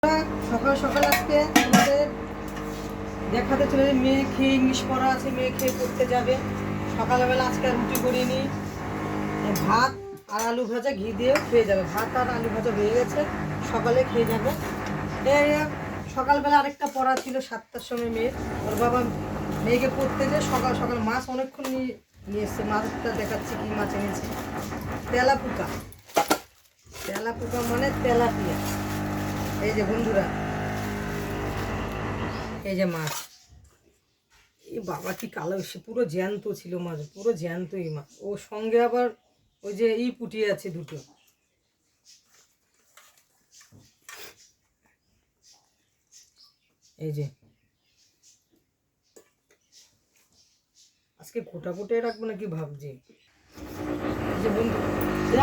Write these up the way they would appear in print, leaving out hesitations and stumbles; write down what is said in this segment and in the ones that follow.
সকাল সকাল আজকে তোমাদের দেখাতে চলে মেয়ে খেয়ে ইংলিশ পড়া আছে, মেয়ে খেয়ে পড়তে যাবে। সকালবেলা আজকে রুটি করিনি, ভাত আর আলু ভাজা ঘি দিয়েও খেয়ে যাবে। ভাত আর আলু ভাজা হয়ে গেছে, সকালে খেয়ে যাবে। সকালবেলা আরেকটা পড়া ছিল 7টার সময় মেয়ের, ওর বাবা মেয়েকে পড়তে যে সকাল সকাল মাছ অনেকক্ষণ নিয়ে এসছে। মাছটা দেখাচ্ছি কি মাছ এনেছে, তেলাপোকা। তেলাপোকা মানে তেলাপিয়া। এই যে বন্ধুরা, এই যে মাছ, এই বাবা কি কালো, সে পুরো জ্যান্ত ছিল মাছ, পুরো জ্যান্ত এই মাছ। ও সঙ্গে আবার ওই যে পুটি আছে দুটো। এই যে আজকে গোটা গোটাই রাখবো নাকি ভাবছি। এই যে বন্ধু,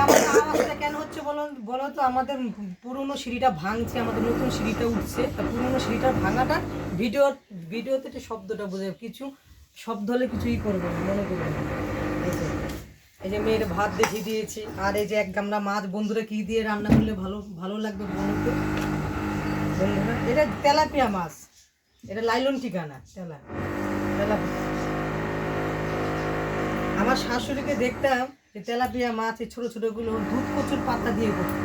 আমাদের আওয়াজটা কেন হচ্ছে বলো বলো তো? আমাদের পুরনো সিঁড়িটা ভাঙছে, আমাদের নতুন সিঁড়িটা উঠছে। তা পুরনো সিঁড়িটার ভাঙাটা ভিডিওতে একটু শব্দটা বোঝায়, কিছু শব্দ হলে কিছুই করবে না, মনে করবে না। এই যে মেয়ের ভাত দেখিয়ে দিয়েছি, আর এই যে এক গামলা মাছ। বন্ধুরা কি দিয়ে রান্না করলে ভালো ভালো লাগবে বলো তো বন্ধুরা? এটা তেলাপিয়া মাছ, এটা লাইলন ঠিকানা তেলাপিয়া। আমার শাশুড়িকে দেখতাম যে তেলাপিয়া মাছ এই ছোটো ছোটোগুলো দুধ কচুর পাতা দিয়ে করতো।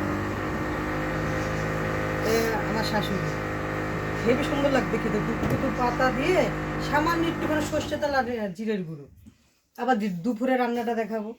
আমার শাশুড়ি হেবি সুন্দর লাগবে খেতে, দুধ কচুর পাতা দিয়ে সামান্য একটুখানি সর্ষে তেল আর জিরের গুঁড়ো। আবার দুপুরে রান্নাটা দেখাবো।